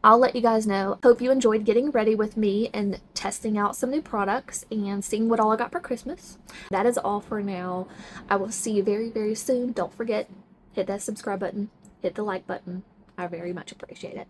I'll let you guys know. Hope you enjoyed getting ready with me and testing out some new products and seeing what all I got for Christmas. That is all for now. I will see you very, very soon. Don't forget, hit that subscribe button, hit the like button. I very much appreciate it.